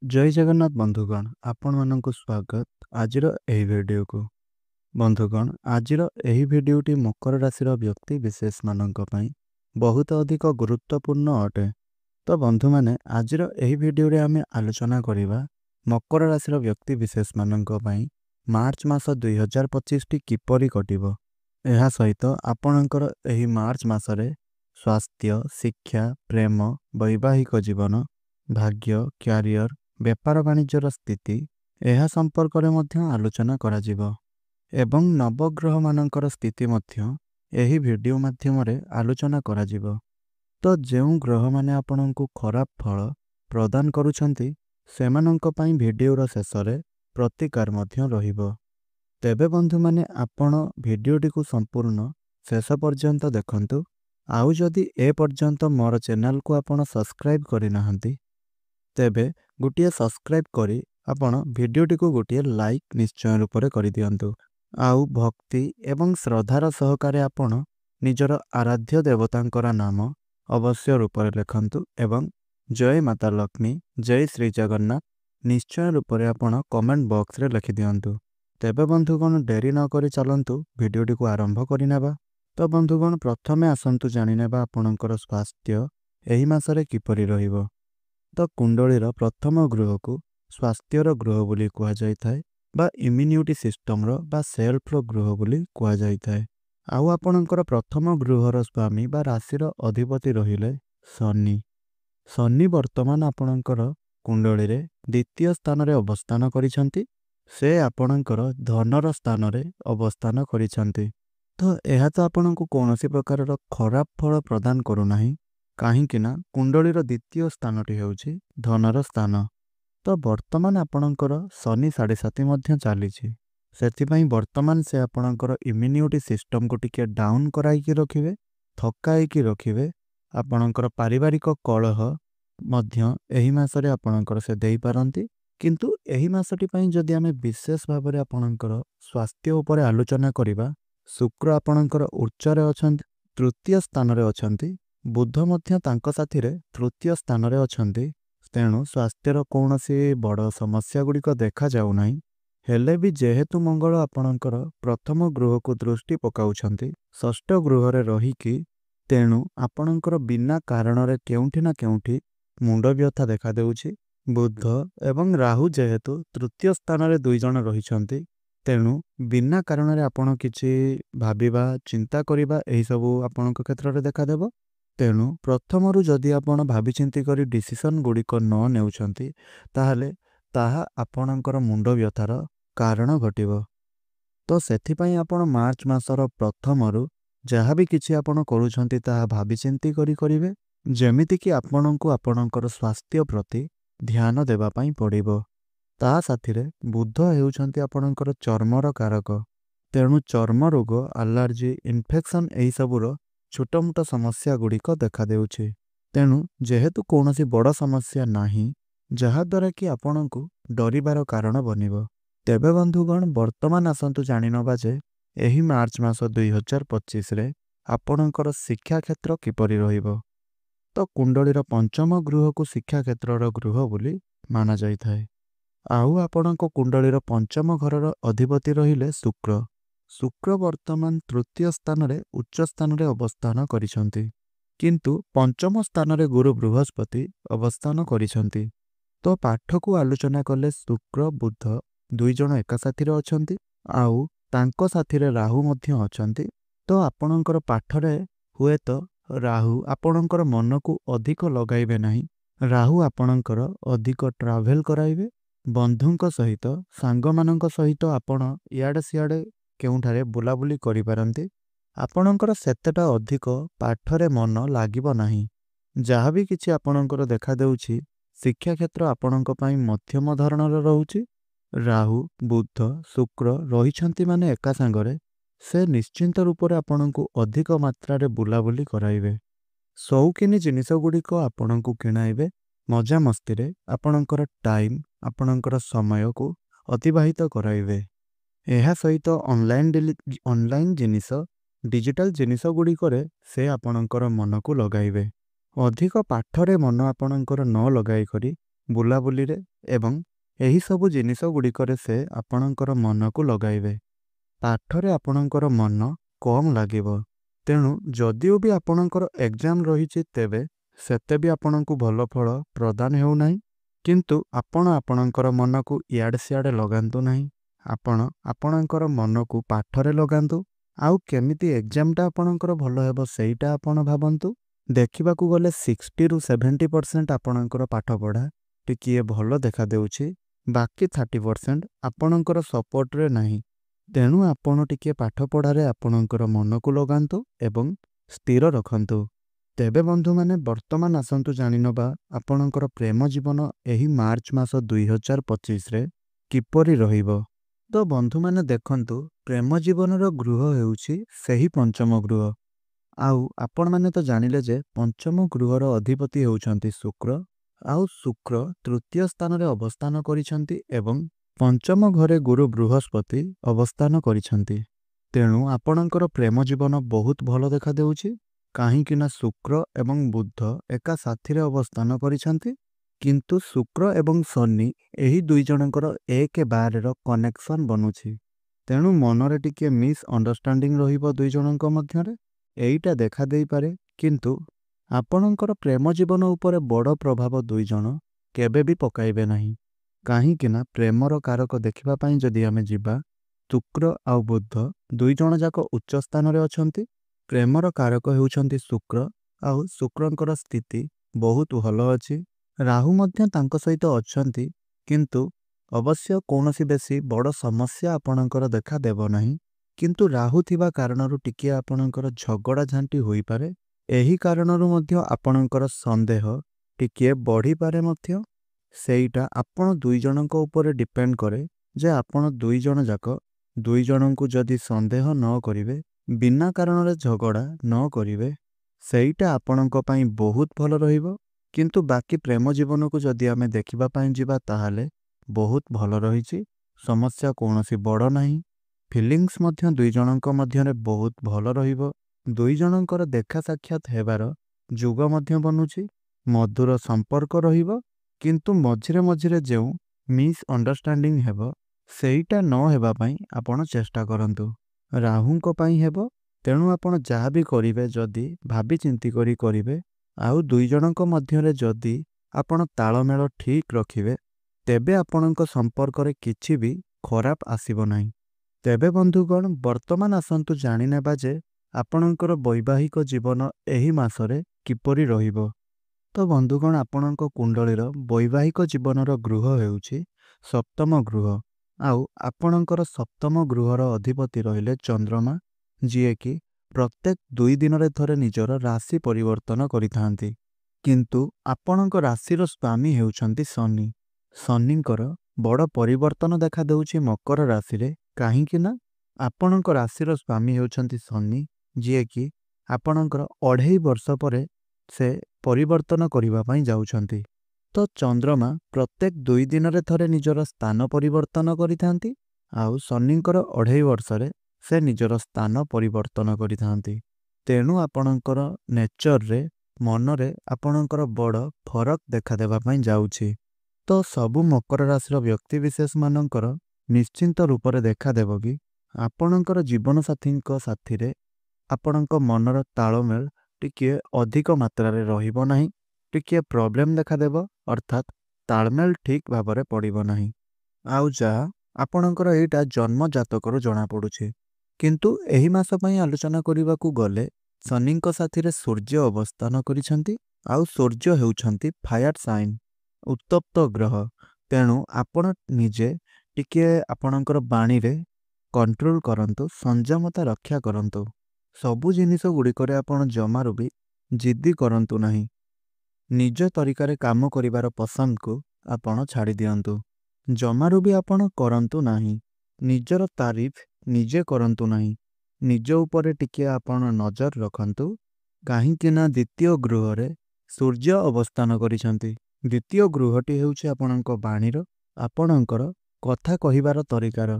जय जगन्नाथ बंधुगण आपण मानक स्वागत आजिर एही वीडियो को। बंधुगण आजिर एही वीडियोटी मकर राशि व्यक्ति विशेष मानक पई बहुत अधिक गुरुत्वपूर्ण अटे। तो बंधु माने आजिर एही वीडियो रे आमे आलोचना करिबा मकर राशि व्यक्ति विशेष मानक पई मार्च मास 2025 टी किपरि कटिबो। एहा सहित आपणकर एही मार्च मासरे स्वास्थ्य, शिक्षा, प्रेम, वैवाहिक जीवन, भाग्य, क्यारियर, बेपार वाणिज्यर स्थिति एहा संपर्क रे मध्य आलोचना करा जिवो एवं नवग्रह मानकर स्थिति मध्य एही वीडियो माध्यम रे आलोचना करा जिवो। तो जेउ ग्रह माने आपनंकु खराब फल प्रदान करूछंती सेमानंक पई वीडियो रो शेष रे प्रतिकार मध्य रहिबो। तेबे बंधु माने आपण वीडियोटी को संपूर्ण शेष पर्यंत देखंतु। आउ जदि ए पर्यंत मोर चैनल को आपण सब्सक्राइब करि नाहंती तेबे गोटिए सब्सक्राइब करी आपण वीडियोटी को गोटिए लाइक निश्चय रूप से कर दियंतु। आउ भक्ति एवं श्रद्धार सहकारे आपण निजर आराध्य देवतांकर नाम अवश्य रूप से लिखंतु एवं जय माता लक्ष्मी, जय श्री जगन्नाथ निश्चय रूप से आपण कमेंट बॉक्स रे लिखि दियंतु। तेबे बंधुगण डेरी न करी चलंतु वीडियोटी को आरंभ करिनेबा। तो बंधुगण प्रथमे आसंतु जानिनेबा आपणकर स्वास्थ्य एही मासरे किपरि रहिबो। तो कुंडलीर प्रथम ग्रह को स्वास्थ्यर ग्रह बोली कहा जाए बा इम्यूनिटी सिस्टम रो बा सेल्फ रो ग्रह बोली कहा जाए। आउ आपणकर प्रथम गृहर स्वामी बा राशिर अधिपति रहिले शनि। शनि वर्तमान आपणकर कुंडली रे द्वितीय स्थान रे अवस्थान करिसंती। से आपणकर धनर स्थान रे अवस्थान करिसंती। तो एहा तो आपणको कोनोसी प्रकार रो खराब फल प्रदान करू नाही, काहींकि ना कुंडलीर द्वितीय स्थानटी हेउछि धनर स्थान। तो वर्तमान आपणकर शनि 7.5 मध्य चलीछि। सेथिपई वर्तमान से आपणकर इम्यूनिटी सिस्टम को टिके डाउन कराइकी रखिबे, थकाइकी रखिबे। आपणकर पारिवारिक कलह मध्य एही मासरे आपणकर से देई पारंती। किंतु एही मासटी पई जदि आमे विशेष भाबरे आपणकर स्वास्थ्य उपरे आलोचना करिबा, शुक्र आपणकर उच्चरे अछंती, तृतीय स्थान रे अछंती। बुध मध्य तांको साथिरे तृतीय स्थान रे अछंती। तेणु स्वास्थ्यर कौनसी बड़ समस्या गुड़िक देखा जाऊ नाही। हेले भी जेहेतु मंगल आपणकर प्रथम गृह को दृष्टि पकाउछंती षष्ठ गृह रे रहिकी, तेणु आपणकर बिना कारण रे केउंठी ना केउंठी मुंड व्यथा देखा देउछि। बुध एवं राहु जेहेतु तृतीय स्थान रे दुई जण रहिछंती, तेणु बिना कारण रे आपण किछि भाबिबा चिंता करिबा एही सबु आपणक क्षेत्र रे देखा देबो। तेणु प्रथमरु जदि आपण भाबी चिंती करी डिसिशन गुड़िक न नेउछंती ताहले ताहा आपणकर मुंड व्यथार कारण घटिबो। तो सेथिपई आपण मार्च मासर प्रथमरु जहाँ भी किछि आपण करूछंती ताहा भाबी चिंती करी करिवे, जेमिति कि आपणको आपणकर स्वास्थ्य प्रति ध्यान देबा पई पड़िबो। ता साथिरे बुध हेउछंती आपणकर चर्मर कारक। तेणु चर्म रोग, एलर्जी, इन्फेक्शन एही सबुर छोट मोट समस्या गुड़िक देखा देउछि। तेणु जेहेतु कौनसी बड़ समस्या नाही जहा द्वारा कि आपणको डरिबार कारण बनिबो। तेबे बंधुगण वर्तमान आसंतु जानिनबा जे एही मार्च मास 2025 रे आपणकर शिक्षा क्षेत्र किपरि रहिबो। तो कुंडलीर पंचम गृह को शिक्षा क्षेत्रर गृह बोली माना जाइथाय। आउ आपणको कुंडलीर पंचम घरर अधिपति रहिले शुक्र। शुक्र वर्तमान तृतीय स्थान रे उच्च स्थान रे अवस्थान करिसंती, किंतु पंचम स्थान रे गुरु बृहस्पति अवस्थान करिसंती। तो पाठ को आलोचना कले शुक्र बुध दुई जण एका साथी रे अछंती, आउ तांको साथी रे राहु मध्य अछंती। तो आपणकर पाठ रे हुए तो राहु आपणकर मन को अधिक लगाइबे नाही। राहु आपणकर अधिक ट्रावेल कराइबे, बंधुंक सहित सांगमानंक सहित आपण इयाडे सियाडे केउंठारे बुलाबुली करि पारंती। आपणकर सेतेटा अधिक पाठरे मन लागिबो नाही। जहाँ भी किछि आपणकर देखा देउछि शिक्षा क्षेत्र आपणक पई मध्यम धरणर रहुछि। राहु बुध शुक्र रहिछंती माने एका सांगरे से निश्चिंत रूप रे आपणको अधिक मात्रा रे बुलाबुली कराइबे। शौकीनी जिनिस गुड़िक आपणको किणाइबे। मजा मस्ती रे आपणकर टाइम आपणकर समय को अतिबाहित कराइबे। एहा सहित ऑनलाइन जिनिस डिजिटल जिनिस गुड़िकरे से आपणकर मन को लगाइबे। अधिक पाठरे मन आपणकर न लगाई करी ବୁଲାବୁଲିରେ ଏବଂ ଏହିସବୁ ଜିନିଷ ଗୁଡ଼ିକରେ ସେ ଆପଣଙ୍କର ମନକୁ ଲଗାଇବେ। ପାଠରେ ଆପଣଙ୍କର ମନ କମ୍ ଲାଗିବ। ତେଣୁ ଯଦିଓ ବି ଆପଣଙ୍କର ଏକ୍ଜାମ ରହିଛି ତେବେ ସେତେ ବି ଆପଣଙ୍କୁ ଭଲ ଫଳ ପ୍ରଦାନ ହେଉନାହିଁ। କିନ୍ତୁ ଆପଣ ଆପଣଙ୍କର ମନକୁ ଇଆଡ଼େ ସିଆଡ଼େ ଲଗାନ୍ତୁ ନାହିଁ। ଆପଣ ଆପଣଙ୍କର ମନକୁ ପାଠରେ ଲଗାନ୍ତୁ। ଆଉ କେମିତି ଏକ୍ଜାମଟା ଆପଣଙ୍କର ଭଲ ହେବ ସେଇଟା ଆପଣ ଭାବନ୍ତୁ। ଦେଖିବାକୁ ଗଲେ 60ରୁ 70% ଆପଣଙ୍କର ପାଠପଢ଼ା ଟିକିଏ ଭଲ ଦେଖାଦେଉଛି, ବାକି 30% ଆପଣଙ୍କର ସପୋର୍ଟରେ ନାହିଁ। ତେଣୁ ଆପଣ ଟିକିଏ ପାଠପଢ଼ାରେ ଆପଣଙ୍କର ମନକୁ ଲଗାନ୍ତୁ ଏବଂ ସ୍ଥିର ରଖନ୍ତୁ। ତେବେ ବନ୍ଧୁମାନେ ବର୍ତ୍ତମାନ ଆସନ୍ତୁ ଜାଣିନେବା ଆପଣଙ୍କର ପ୍ରେମ ଜୀବନ ଏହି ମାର୍ଚ୍ଚ ମାସ 2025ରେ କିପରି ରହିବ। ତ ବନ୍ଧୁମାନେ ଦେଖନ୍ତୁ, ପ୍ରେମ ଜୀବନର ଗୃହ ହେଉଛି ସେହି ପଞ୍ଚମ ଗୃହ। ଆଉ ଆପଣମାନେ ତ ଜାଣିଲେ ଯେ ପଞ୍ଚମ ଗୃହର ଅଧିପତି ହେଉଛନ୍ତି ଶୁକ୍ର। ଆଉ ଶୁକ୍ର ତୃତୀୟ ସ୍ଥାନରେ ଅବସ୍ଥାନ କରିଛନ୍ତି ଏବଂ ପଞ୍ଚମ ଘରେ ଗୁରୁ ବୃହସ୍ପତି ଅବସ୍ଥାନ କରିଛନ୍ତି। ତେଣୁ ଆପଣଙ୍କର ପ୍ରେମ ଜୀବନ ବହୁତ ଭଲ ଦେଖାଦେଉଛି, କାହିଁକିନା ଶୁକ୍ର ଏବଂ ବୁଧ ଏକା ସାଥିରେ ଅବସ୍ଥାନ କରିଛନ୍ତି। କିନ୍ତୁ ଶୁକ୍ର ଏବଂ ଶନି ଏହି ଦୁଇ ଜଣଙ୍କର 1-12ର କନେକ୍ସନ୍ ବନୁଛି। ତେଣୁ ମନରେ ଟିକିଏ ମିସ୍ଅଣ୍ଡରଷ୍ଟାଣ୍ଡିଂ ରହିବ ଦୁଇ ଜଣଙ୍କ ମଧ୍ୟରେ। ଏଇଟା ଦେଖାଦେଇପାରେ, କିନ୍ତୁ ଆପଣଙ୍କର ପ୍ରେମ ଜୀବନ ଉପରେ ବଡ଼ ପ୍ରଭାବ ଦୁଇ ଜଣ କେବେ ବି ପକାଇବେ ନାହିଁ। କାହିଁକିନା ପ୍ରେମର କାରକ ଦେଖିବା ପାଇଁ ଯଦି ଆମେ ଯିବା, ଶୁକ୍ର ଆଉ ବୁଧ ଦୁଇ ଜଣ ଯାକ ଉଚ୍ଚ ସ୍ଥାନରେ ଅଛନ୍ତି। ପ୍ରେମର କାରକ ହେଉଛନ୍ତି ଶୁକ୍ର, ଆଉ ଶୁକ୍ରଙ୍କର ସ୍ଥିତି ବହୁତ ଭଲ ଅଛି। ରାହୁ ମଧ୍ୟ ତାଙ୍କ ସହିତ ଅଛନ୍ତି, କିନ୍ତୁ ଅବଶ୍ୟ କୌଣସି ବେଶୀ ବଡ଼ ସମସ୍ୟା ଆପଣଙ୍କର ଦେଖାଦେବ ନାହିଁ। କିନ୍ତୁ ରାହୁ ଥିବା କାରଣରୁ ଟିକିଏ ଆପଣଙ୍କର ଝଗଡ଼ା ଝାଣ୍ଟି ହୋଇପାରେ। ଏହି କାରଣରୁ ମଧ୍ୟ ଆପଣଙ୍କର ସନ୍ଦେହ ଟିକିଏ ବଢ଼ିପାରେ ମଧ୍ୟ। ସେଇଟା ଆପଣ ଦୁଇ ଜଣଙ୍କ ଉପରେ ଡିପେଣ୍ଡ କରେ ଯେ ଆପଣ ଦୁଇ ଜଣ ଯାକ ଦୁଇ ଜଣଙ୍କୁ ଯଦି ସନ୍ଦେହ ନ କରିବେ, ବିନା କାରଣରେ ଝଗଡ଼ା ନ କରିବେ, ସେଇଟା ଆପଣଙ୍କ ପାଇଁ ବହୁତ ଭଲ ରହିବ। କିନ୍ତୁ ବାକି ପ୍ରେମ ଜୀବନକୁ ଯଦି ଆମେ ଦେଖିବା ପାଇଁ ଯିବା ତାହେଲେ ବହୁତ ଭଲ ରହିଛି। ସମସ୍ୟା କୌଣସି ବଡ଼ ନାହିଁ। ଫିଲିଂସ୍ ମଧ୍ୟ ଦୁଇ ଜଣଙ୍କ ମଧ୍ୟରେ ବହୁତ ଭଲ ରହିବ। ଦୁଇ ଜଣଙ୍କର ଦେଖା ସାକ୍ଷାତ ହେବାର ଯୁଗ ମଧ୍ୟ ବନୁଛି। ମଧୁର ସମ୍ପର୍କ ରହିବ, କିନ୍ତୁ ମଝିରେ ମଝିରେ ଯେଉଁ ମିସ୍ଅଣ୍ଡରଷ୍ଟାଣ୍ଡିଂ ହେବ ସେଇଟା ନ ହେବା ପାଇଁ ଆପଣ ଚେଷ୍ଟା କରନ୍ତୁ। ରାହୁଙ୍କ ପାଇଁ ହେବ, ତେଣୁ ଆପଣ ଯାହା ବି କରିବେ ଯଦି ଭାବି ଚିନ୍ତି କରି କରିବେ। ଆଉ ଦୁଇ ଜଣଙ୍କ ମଧ୍ୟରେ ଯଦି ଆପଣ ତାଳମେଳ ଠିକ୍ ରଖିବେ, ତେବେ ଆପଣଙ୍କ ସମ୍ପର୍କରେ କିଛି ବି ଖରାପ ଆସିବ ନାହିଁ। ତେବେ ବନ୍ଧୁଗଣ ବର୍ତ୍ତମାନ ଆସନ୍ତୁ ଜାଣିନେବା ଯେ ଆପଣଙ୍କର ବୈବାହିକ ଜୀବନ ଏହି ମାସରେ କିପରି ରହିବ। ତ ବନ୍ଧୁଗଣ ଆପଣଙ୍କ କୁଣ୍ଡଳୀର ବୈବାହିକ ଜୀବନର ଗୃହ ହେଉଛି ସପ୍ତମ ଗୃହ। ଆଉ ଆପଣଙ୍କର ସପ୍ତମ ଗୃହର ଅଧିପତି ରହିଲେ ଚନ୍ଦ୍ରମା, ଯିଏକି ପ୍ରତ୍ୟେକ 2 ଦିନରେ ଥରେ ନିଜର ରାଶି ପରିବର୍ତ୍ତନ କରିଥାନ୍ତି। କିନ୍ତୁ ଆପଣଙ୍କ ରାଶିର ସ୍ୱାମୀ ହେଉଛନ୍ତି ଶନି। ଶନିଙ୍କର ବଡ଼ ପରିବର୍ତ୍ତନ ଦେଖାଦେଉଛି ମକର ରାଶିରେ, କାହିଁକି ନା ଆପଣଙ୍କ ରାଶିର ସ୍ୱାମୀ ହେଉଛନ୍ତି ଶନି, ଯିଏକି ଆପଣଙ୍କର 2.5 ବର୍ଷ ପରେ ସେ ପରିବର୍ତ୍ତନ କରିବା ପାଇଁ ଯାଉଛନ୍ତି। ତ ଚନ୍ଦ୍ରମା ପ୍ରତ୍ୟେକ 2 ଦିନରେ ଥରେ ନିଜର ସ୍ଥାନ ପରିବର୍ତ୍ତନ କରିଥାନ୍ତି। ଆଉ ଶନିଙ୍କର 2.5 ବର୍ଷରେ ସେ ନିଜର ସ୍ଥାନ ପରିବର୍ତ୍ତନ କରିଥାନ୍ତି। ତେଣୁ ଆପଣଙ୍କର ନେଚରରେ, ମନରେ ଆପଣଙ୍କର ବଡ଼ ଫରକ ଦେଖାଦେବା ପାଇଁ ଯାଉଛି। ତ ସବୁ ମକର ରାଶିର ବ୍ୟକ୍ତିବିଶେଷମାନଙ୍କର ନିଶ୍ଚିନ୍ତ ରୂପରେ ଦେଖାଦେବ କି ଆପଣଙ୍କର ଜୀବନସାଥୀଙ୍କ ସାଥିରେ ଆପଣଙ୍କ ମନର ତାଳମେଳ ଟିକିଏ ଅଧିକ ମାତ୍ରାରେ ରହିବ ନାହିଁ। ଟିକିଏ ପ୍ରୋବ୍ଲେମ୍ ଦେଖାଦେବ, ଅର୍ଥାତ୍ ତାଳମେଳ ଠିକ୍ ଭାବରେ ପଡ଼ିବ ନାହିଁ। ଆଉ ଯାହା ଆପଣଙ୍କର ଏଇଟା ଜନ୍ମ ଜାତକରୁ ଜଣାପଡ଼ୁଛି। କିନ୍ତୁ ଏହି ମାସ ପାଇଁ ଆଲୋଚନା କରିବାକୁ ଗଲେ ଶନିଙ୍କ ସାଥିରେ ସୂର୍ଯ୍ୟ ଅବସ୍ଥାନ କରିଛନ୍ତି। ଆଉ ସୂର୍ଯ୍ୟ ହେଉଛନ୍ତି ଫାୟାର ସାଇନ୍, ଉତ୍ତପ୍ତ ଗ୍ରହ। ତେଣୁ ଆପଣ ନିଜେ ଟିକିଏ ଆପଣଙ୍କର ବାଣୀରେ କଣ୍ଟ୍ରୋଲ କରନ୍ତୁ, ସଂଯମତା ରକ୍ଷା କରନ୍ତୁ। ସବୁ ଜିନିଷ ଗୁଡ଼ିକରେ ଆପଣ ଜମାରୁ ବି ଜିଦ୍ଦି କରନ୍ତୁ ନାହିଁ। ନିଜ ତରିକାରେ କାମ କରିବାର ପସନ୍ଦକୁ ଆପଣ ଛାଡ଼ି ଦିଅନ୍ତୁ। ଜମାରୁ ବି ଆପଣ କରନ୍ତୁ ନାହିଁ। ନିଜର ତାରିଫ ନିଜେ କରନ୍ତୁ ନାହିଁ। ନିଜ ଉପରେ ଟିକିଏ ଆପଣ ନଜର ରଖନ୍ତୁ, କାହିଁକି ନା ଦ୍ୱିତୀୟ ଗୃହରେ ସୂର୍ଯ୍ୟ ଅବସ୍ଥାନ କରିଛନ୍ତି। ଦ୍ୱିତୀୟ ଗୃହଟି ହେଉଛି ଆପଣଙ୍କ ବାଣୀର, ଆପଣଙ୍କର କଥା କହିବାର ତରିକାର।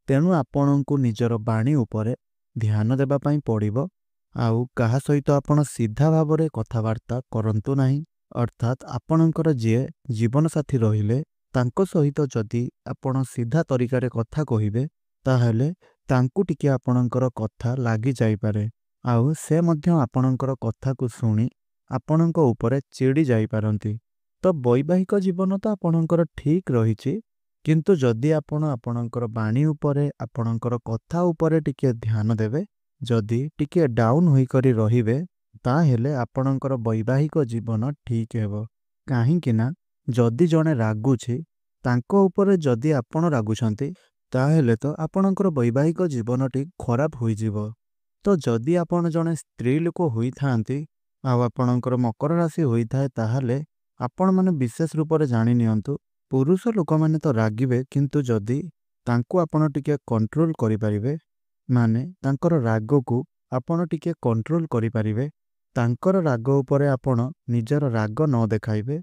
ତେଣୁ ଆପଣଙ୍କୁ ନିଜର ବାଣୀ ଉପରେ ଧ୍ୟାନ ଦେବା ପାଇଁ ପଡ଼ିବ। ଆଉ କାହା ସହିତ ଆପଣ ସିଧା ଭାବରେ କଥାବାର୍ତ୍ତା କରନ୍ତୁ ନାହିଁ। अर्थात आपणकर जी जीवनसाथी रहिले तांको सहित जदि आपण सीधा तरीकारे कथा कहिबे ताहेले तांकु टिके आपणकर कथा लागि जाइपारे आउ से मध्य आपणकर कथा को शुणी आपणक उपरे चिड़ी जाइपारंती। तो वैवाहिक जीवन तो आपणकर ठीक रहिछि किंतु जदि आपण आपणकर बाणी उपरे आपणकर कथा उपरे टिके ध्यान देवे जदि टिके डाउन होई करी रहिबे ताहेले आपणकर वैवाहिक जीवन ठीक हेबो। काहींकि ना जदि जणे रागुछि तांको उपरे जदि आपण रागुछंती ताहेले तो आपणकर वैवाहिक जीवनटी खराब होई जिवो। तो जदि आपण जणे स्त्री लोक होई थांती आ आपणकर मकर राशि होई थाए ताहाले आपण माने विशेष रूप से जानि नियंतु पुरुष लोक माने तो रागिबे किंतु जदि तांको आपण टिके कंट्रोल करि परिबे माने तांकर राग को आपण टिके कंट्रोल करि परिबे तांकर राग उपरे आपण निजर राग न देखाइबे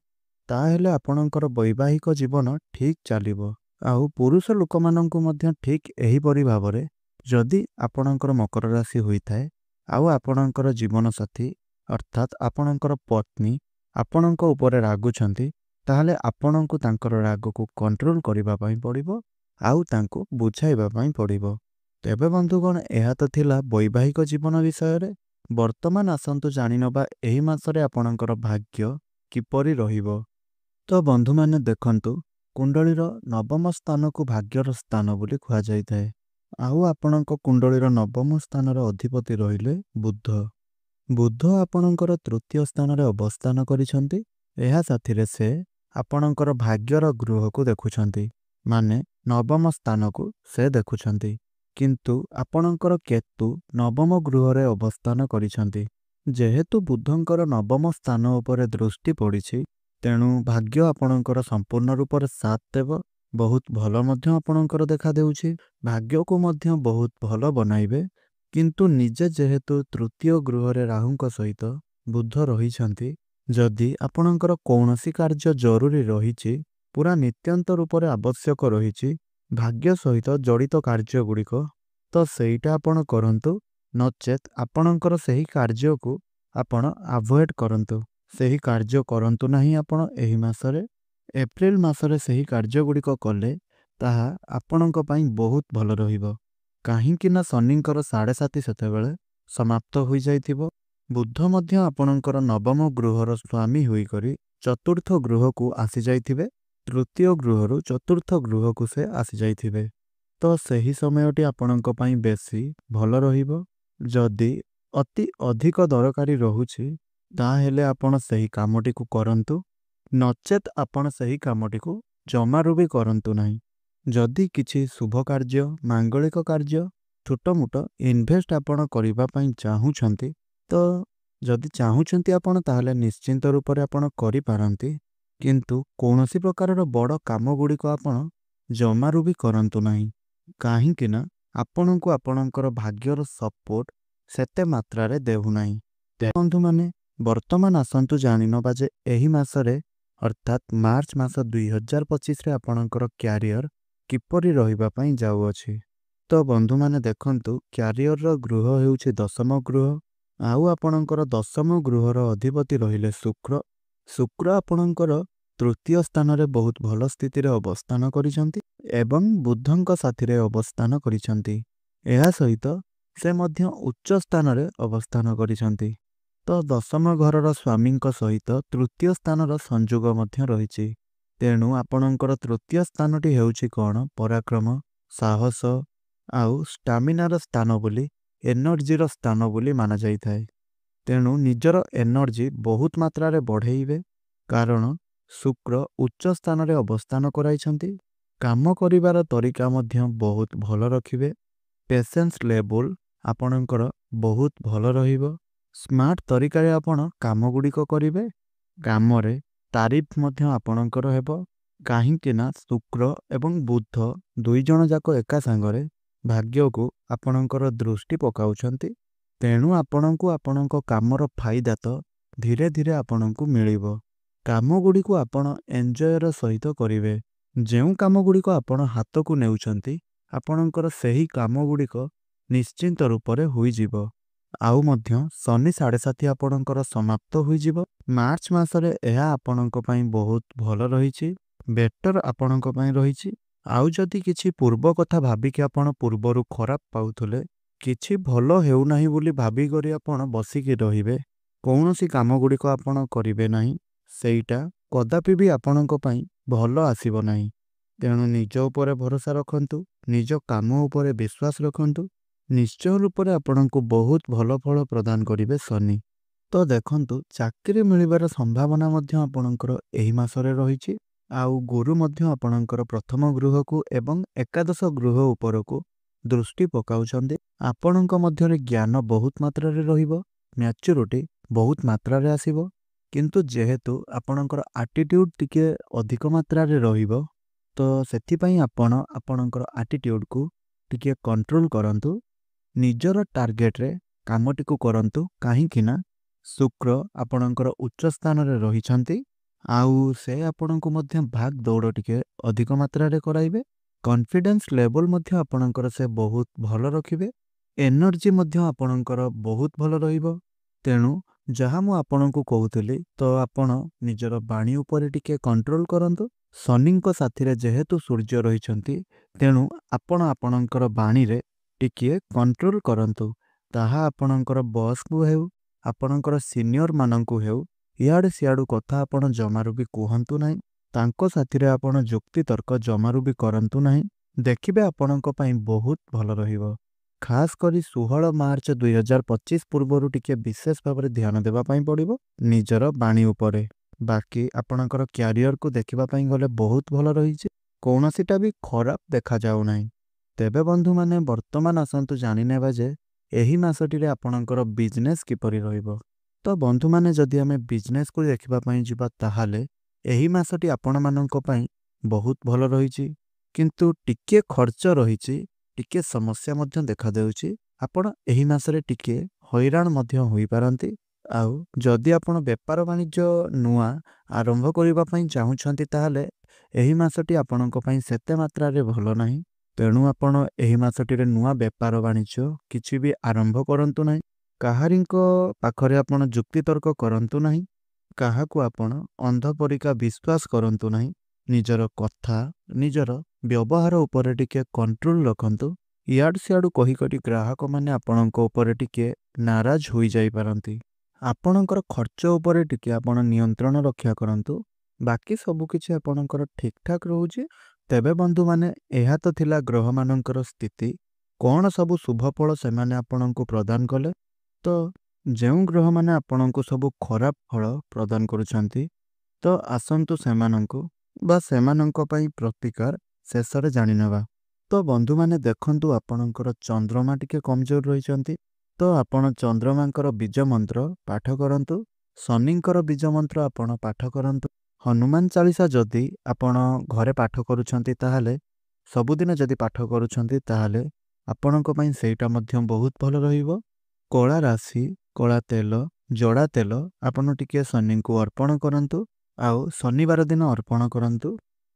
ताहेले आपणकर वैवाहिक जीवन ठीक चलिबो। आउ पुरुष लोक माननकु मध्य ठीक एही परि भाबरे जदि आपणकर मकर राशि होई थाए आउ आपणकर जीवन साथी अर्थात आपणकर पत्नी आपणक उपरे रागुछंती ताहले आपणकु तांकर राग को कंट्रोल करिबा पई पड़िबो आउ तांको बुझाइबा पई पड़िबो। तेबे बंधुगण एहा तो थिला वैवाहिक जीवन विषय रे। वर्तमान आसंतु जानि नबा एही मासरे आपणकर भाग्य किपरि रहिबो। तो बंधु माने देखंतु कुंडलीर नवम स्थान को भाग्यर स्थान बोली कुहा जाइथाए आउ आपणक कुंडलीर नवम स्थानर अधिपति रहिले बुध। बुध आपणकर तृतीय स्थान रे अवस्थान करिसंती एहा साथिरे से आपणकर भाग्यर गृह को देखुछंती माने नवम स्थान को से देखुछंती किंतु आपणकर केतु नवम गृह रे अवस्थान करिसंती जेहेतु बुधंकर नवम स्थान उपरे दृष्टि पड़िछि तेणु भाग्य आपणकर संपूर्ण रूप से साथ देव बहुत भल मध्य आपणकर देखा देउछि भाग्य को मध्य बहुत भल बनाइबे किंतु निजे जेहेतु तृतीय गृह रे राहुंक सहित बुध रहिछंती जदि आपणकर कौनसी कार्य जरूरी रहिछि पूरा नित्यंत रूप से आवश्यक रहिछि भाग्य सहित जड़ित कार्य गुड़िक तो सेईटा आपण करंतु नचेत आपणकर सही कार्य को आपण अवॉइड करंतु सही कार्य करंतु नहीं। आपण एही मासरे एप्रिल मासरे सही कार्य गुड़िक कले ताहा आपणक पई बहुत भल रहिबो काहींकि ना शनिंकर 7.5 सेतेबेले समाप्त होई जाइथिबो। बुध मध्य आपणकर नवम गृहर स्वामी होई करी चतुर्थ गृह को आसी जाइथिबे तृतीय गृहरु चतुर्थ गृह को से आसी जाइथिबे तो सही समयटी आपणक पई बेसी भल रहिबो। जदि अति अधिक दरकारी रहुछि ताहेले आपण सही कामटी को करंतु नचेत आपण सही कामटी को जमारू भी करंतु नहीं। जदि किछि शुभ कार्य मांगलिक कार्य छोट मोट इन्वेस्ट आपण करिबा पई चाहुछंती तो जदि चाहुछंती आपण ताहले निश्चिंत रूप से आपण करि पारंती किंतु कौनसी प्रकार बड़ काम गुड़िक आपण जमारू भी करंतु नहीं काहींकि ना आपणको आपणकर भाग्यर सपोर्ट सेते मात्रा रे देहु नहीं। बंधु माने वर्तमान आसंतु जानिनो बाजे एही मासरे अर्थात मार्च मास 2025 रे आपणकर क्यारियर किपरि रहिबा पई जाउअछि। तो बंधु माने देखंतु क्यारियर रो गृह हेउछि दशम गृह आउ आपणकर दशम गृहर अधिपति रहिले शुक्र। शुक्र आपणकर तृतीय स्थान रे बहुत भल स्थिति रे अवस्थान करिसंती एवं बुधंक साथी रे अवस्थान करिसंती एहा सहित से मध्य उच्च स्थान रे अवस्थान करिसंती। तो दशम घरर स्वामींक सहित तृतीय स्थानर संयोग मध्य रहिछि तेणु आपणकर तृतीय स्थानटी हेउछि कोन पराक्रम साहस आउ स्टामिनार स्थान बोली एनर्जीर स्थान बोली माना जाइथाए। तेणु निजर एनर्जी बहुत मात्रा रे बढ़ेइबे कारण शुक्र उच्च स्थान रे अवस्थान कराइछंती। काम करिवार तरीका मध्य बहुत भल रखिबे पेशेंस लेवल आपणकर बहुत भल रहिबो स्मार्ट तरीका रे आपण काम गुड़िक करिवे काम रे तारीफ मध्य आपणकर हेबो काहींकि ना शुक्र एवं बुध दुई जण जाक एका सांगरे भाग्य को आपणकर दृष्टि पकाउछंती तेणु आपणको आपणको कामर फायदा तो धीरे धीरे आपणको मिलिबो। काम गुड़िक आपण एंजॉयर सहित करिवे जेउ काम गुड़िक आपण हाथ को नेउछंती आपणकर सही काम गुड़िक निश्चिंत रूप से होई जिवो ଆଉ ମଧ୍ୟ ଶନି 7.5 ଆପଣଙ୍କର ସମାପ୍ତ ହୋଇଯିବ। ମାର୍ଚ୍ଚ ମାସରେ ଏହା ଆପଣଙ୍କ ପାଇଁ ବହୁତ ଭଲ ରହିଛି, ବେଟର ଆପଣଙ୍କ ପାଇଁ ରହିଛି। ଆଉ ଯଦି କିଛି ପୂର୍ବ କଥା ଭାବିକି ଆପଣ ପୂର୍ବରୁ ଖରାପ ପାଉଥିଲେ, କିଛି ଭଲ ହେଉନାହିଁ ବୋଲି ଭାବିକରି ଆପଣ ବସିକି ରହିବେ, କୌଣସି କାମଗୁଡ଼ିକ ଆପଣ କରିବେ ନାହିଁ, ସେଇଟା କଦାପି ବି ଆପଣଙ୍କ ପାଇଁ ଭଲ ଆସିବ ନାହିଁ। ତେଣୁ ନିଜ ଉପରେ ଭରସା ରଖନ୍ତୁ, ନିଜ କାମ ଉପରେ ବିଶ୍ୱାସ ରଖନ୍ତୁ। ନିଶ୍ଚୟ ରୂପରେ ଆପଣଙ୍କୁ ବହୁତ ଭଲ ଫଳ ପ୍ରଦାନ କରିବେ ଶନି। ତ ଦେଖନ୍ତୁ, ଚାକିରି ମିଳିବାର ସମ୍ଭାବନା ମଧ୍ୟ ଆପଣଙ୍କର ଏହି ମାସରେ ରହିଛି। ଆଉ ଗୁରୁ ମଧ୍ୟ ଆପଣଙ୍କର ପ୍ରଥମ ଗୃହକୁ ଏବଂ ଏକାଦଶ ଗୃହ ଉପରକୁ ଦୃଷ୍ଟି ପକାଉଛନ୍ତି। ଆପଣଙ୍କ ମଧ୍ୟରେ ଜ୍ଞାନ ବହୁତ ମାତ୍ରାରେ ରହିବ, ମ୍ୟାଚୁରିଟି ବହୁତ ମାତ୍ରାରେ ଆସିବ। କିନ୍ତୁ ଯେହେତୁ ଆପଣଙ୍କର ଆଟିଟ୍ୟୁଡ଼ ଟିକେ ଅଧିକ ମାତ୍ରାରେ ରହିବ, ତ ସେଥିପାଇଁ ଆପଣ ଆପଣଙ୍କର ଆଟିଟ୍ୟୁଡ଼କୁ ଟିକେ କଣ୍ଟ୍ରୋଲ କରନ୍ତୁ। ନିଜର ଟାର୍ଗେଟରେ କାମଟିକୁ କରନ୍ତୁ, କାହିଁକି ନା ଶୁକ୍ର ଆପଣଙ୍କର ଉଚ୍ଚ ସ୍ଥାନରେ ରହିଛନ୍ତି। ଆଉ ସେ ଆପଣଙ୍କୁ ମଧ୍ୟ ଭାଗ ଦୌଡ଼ ଟିକେ ଅଧିକ ମାତ୍ରାରେ କରାଇବେ। କନଫିଡେନ୍ସ ଲେଭେଲ ମଧ୍ୟ ଆପଣଙ୍କର ସେ ବହୁତ ଭଲ ରଖିବେ। ଏନର୍ଜି ମଧ୍ୟ ଆପଣଙ୍କର ବହୁତ ଭଲ ରହିବ। ତେଣୁ ଯାହା ମୁଁ ଆପଣଙ୍କୁ କହୁଥିଲି, ତ ଆପଣ ନିଜର ବାଣୀ ଉପରେ ଟିକେ କଣ୍ଟ୍ରୋଲ କରନ୍ତୁ। ଶନିଙ୍କ ସାଥିରେ ଯେହେତୁ ସୂର୍ଯ୍ୟ ରହିଛନ୍ତି, ତେଣୁ ଆପଣ ଆପଣଙ୍କର ବାଣୀରେ ଟିକିଏ କଣ୍ଟ୍ରୋଲ କରନ୍ତୁ। ତାହା ଆପଣଙ୍କର ବସ୍କୁ ହେଉ, ଆପଣଙ୍କର ସିନିୟରମାନଙ୍କୁ ହେଉ, ଇଆଡ଼େ ସିଆଡ଼ୁ କଥା ଆପଣ ଜମାରୁ ବି କୁହନ୍ତୁ ନାହିଁ। ତାଙ୍କ ସାଥିରେ ଆପଣ ଯୁକ୍ତିତର୍କ ଜମାରୁ ବି କରନ୍ତୁ ନାହିଁ। ଦେଖିବେ ଆପଣଙ୍କ ପାଇଁ ବହୁତ ଭଲ ରହିବ। ଖାସ୍ କରି 16 ମାର୍ଚ୍ଚ 2025 ପୂର୍ବରୁ ଟିକେ ବିଶେଷ ଭାବରେ ଧ୍ୟାନ ଦେବା ପାଇଁ ପଡ଼ିବ ନିଜର ବାଣୀ ଉପରେ। ବାକି ଆପଣଙ୍କର କ୍ୟାରିୟରକୁ ଦେଖିବା ପାଇଁ ଗଲେ ବହୁତ ଭଲ ରହିଛି, କୌଣସିଟା ବି ଖରାପ ଦେଖାଯାଉନାହିଁ। ତେବେ ବନ୍ଧୁମାନେ, ବର୍ତ୍ତମାନ ଆସନ୍ତୁ ଜାଣିନେବା ଯେ ଏହି ମାସଟିରେ ଆପଣଙ୍କର ବିଜନେସ୍ କିପରି ରହିବ। ତ ବନ୍ଧୁମାନେ, ଯଦି ଆମେ ବିଜନେସ୍କୁ ଦେଖିବା ପାଇଁ ଯିବା, ତାହେଲେ ଏହି ମାସଟି ଆପଣମାନଙ୍କ ପାଇଁ ବହୁତ ଭଲ ରହିଛି। କିନ୍ତୁ ଟିକିଏ ଖର୍ଚ୍ଚ ରହିଛି, ଟିକିଏ ସମସ୍ୟା ମଧ୍ୟ ଦେଖାଦେଉଛି। ଆପଣ ଏହି ମାସରେ ଟିକିଏ ହଇରାଣ ମଧ୍ୟ ହୋଇପାରନ୍ତି। ଆଉ ଯଦି ଆପଣ ବେପାର ବାଣିଜ୍ୟ ନୂଆ ଆରମ୍ଭ କରିବା ପାଇଁ ଚାହୁଁଛନ୍ତି, ତାହେଲେ ଏହି ମାସଟି ଆପଣଙ୍କ ପାଇଁ ସେତେ ମାତ୍ରାରେ ଭଲ ନାହିଁ। ତେଣୁ ଆପଣ ଏହି ମାସଟିରେ ନୂଆ ବେପାର ବାଣିଜ୍ୟ କିଛି ବି ଆରମ୍ଭ କରନ୍ତୁ ନାହିଁ। କାହାରିଙ୍କ ପାଖରେ ଆପଣ ଯୁକ୍ତିତର୍କ କରନ୍ତୁ ନାହିଁ। କାହାକୁ ଆପଣ ଅନ୍ଧ ପରିକା ବିଶ୍ୱାସ କରନ୍ତୁ ନାହିଁ। ନିଜର କଥା, ନିଜର ବ୍ୟବହାର ଉପରେ ଟିକେ କଣ୍ଟ୍ରୋଲ ରଖନ୍ତୁ। ଇଆଡ଼ୁ ସିଆଡ଼ୁ କହିକରି ଗ୍ରାହକମାନେ ଆପଣଙ୍କ ଉପରେ ଟିକେ ନାରାଜ ହୋଇଯାଇପାରନ୍ତି। ଆପଣଙ୍କର ଖର୍ଚ୍ଚ ଉପରେ ଟିକେ ଆପଣ ନିୟନ୍ତ୍ରଣ ରକ୍ଷା କରନ୍ତୁ। ବାକି ସବୁକିଛି ଆପଣଙ୍କର ଠିକ୍ଠାକ୍ ରହୁଛି। ତେବେ ବନ୍ଧୁମାନେ, ଏହା ତ ଥିଲା ଗ୍ରହମାନଙ୍କର ସ୍ଥିତି, କ'ଣ ସବୁ ଶୁଭଫଳ ସେମାନେ ଆପଣଙ୍କୁ ପ୍ରଦାନ କଲେ। ତ ଯେଉଁ ଗ୍ରହମାନେ ଆପଣଙ୍କୁ ସବୁ ଖରାପ ଫଳ ପ୍ରଦାନ କରୁଛନ୍ତି, ତ ଆସନ୍ତୁ ସେମାନଙ୍କୁ ବା ସେମାନଙ୍କ ପାଇଁ ପ୍ରତିକାର ଶେଷରେ ଜାଣିନେବା। ତ ବନ୍ଧୁମାନେ ଦେଖନ୍ତୁ, ଆପଣଙ୍କର ଚନ୍ଦ୍ରମା ଟିକେ କମଜୋର ରହିଛନ୍ତି। ତ ଆପଣ ଚନ୍ଦ୍ରମାଙ୍କର ବୀଜ ମନ୍ତ୍ର ପାଠ କରନ୍ତୁ। ଶନିଙ୍କର ବୀଜ ମନ୍ତ୍ର ଆପଣ ପାଠ କରନ୍ତୁ। ହନୁମାନ ଚାଳିଶା ଯଦି ଆପଣ ଘରେ ପାଠ କରୁଛନ୍ତି, ତାହେଲେ ସବୁଦିନ ଯଦି ପାଠ କରୁଛନ୍ତି, ତାହେଲେ ଆପଣଙ୍କ ପାଇଁ ସେଇଟା ମଧ୍ୟ ବହୁତ ଭଲ ରହିବ। କଳା ରାଶି, କଳା ତେଲ, ଜଡ଼ା ତେଲ ଆପଣ ଟିକେ ଶନିଙ୍କୁ ଅର୍ପଣ କରନ୍ତୁ। ଆଉ ଶନିବାର ଦିନ ଅର୍ପଣ କରନ୍ତୁ,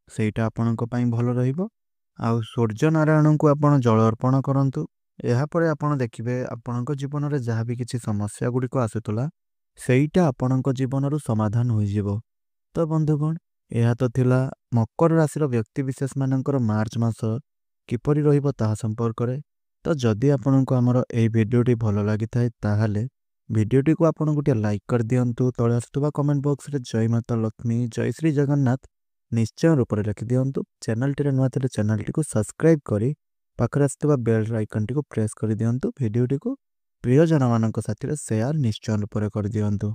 ସେଇଟା ଆପଣଙ୍କ ପାଇଁ ଭଲ ରହିବ। ଆଉ ସୂର୍ଯ୍ୟନାରାୟଣଙ୍କୁ ଆପଣ ଜଳ ଅର୍ପଣ କରନ୍ତୁ। ଏହାପରେ ଆପଣ ଦେଖିବେ ଆପଣଙ୍କ ଜୀବନରେ ଯାହା ବି କିଛି ସମସ୍ୟା ଗୁଡ଼ିକ ଆସୁଥିଲା, ସେଇଟା ଆପଣଙ୍କ ଜୀବନରୁ ସମାଧାନ ହୋଇଯିବ। ତ ବନ୍ଧୁଗଣ, ଏହା ତ ଥିଲା ମକର ରାଶିର ବ୍ୟକ୍ତିବିଶେଷମାନଙ୍କର ମାର୍ଚ୍ଚ ମାସ କିପରି ରହିବ ତାହା ସମ୍ପର୍କରେ। ତ ଯଦି ଆପଣଙ୍କୁ ଆମର ଏହି ଭିଡ଼ିଓଟି ଭଲ ଲାଗିଥାଏ, ତାହେଲେ ଭିଡ଼ିଓଟିକୁ ଆପଣ ଗୋଟିଏ ଲାଇକ୍ କରିଦିଅନ୍ତୁ। ତଳେ ଆସୁଥିବା କମେଣ୍ଟ ବକ୍ସରେ ଜୟ ମାତା ଲକ୍ଷ୍ମୀ, ଜୟ ଶ୍ରୀ ଜଗନ୍ନାଥ ନିଶ୍ଚୟ ରୂପରେ ଲେଖିଦିଅନ୍ତୁ। ଚ୍ୟାନେଲଟିରେ ନୂଆ ଥିଲେ ଚ୍ୟାନେଲଟିକୁ ସବସ୍କ୍ରାଇବ୍ କରି ପାଖରେ ଆସିଥିବା ବେଲ୍ ଆଇକନ୍ଟିକୁ ପ୍ରେସ୍ କରିଦିଅନ୍ତୁ। ଭିଡ଼ିଓଟିକୁ ପ୍ରିୟଜନମାନଙ୍କ ସାଥିରେ ସେୟାର ନିଶ୍ଚୟ ରୂପରେ କରିଦିଅନ୍ତୁ।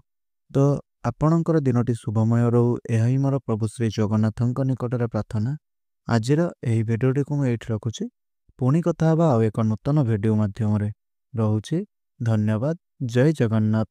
ତ ଆପଣଙ୍କର ଦିନଟି ଶୁଭମୟ ରହୁ, ଏହା ହିଁ ମୋର ପ୍ରଭୁ ଶ୍ରୀ ଜଗନ୍ନାଥଙ୍କ ନିକଟରେ ପ୍ରାର୍ଥନା। ଆଜିର ଏହି ଭିଡ଼ିଓଟିକୁ ମୁଁ ଏଇଠି ରଖୁଛି। ପୁଣି କଥା ହେବା ଆଉ ଏକ ନୂତନ ଭିଡ଼ିଓ ମାଧ୍ୟମରେ। ରହୁଛି। ଧନ୍ୟବାଦ। ଜୟ ଜଗନ୍ନାଥ।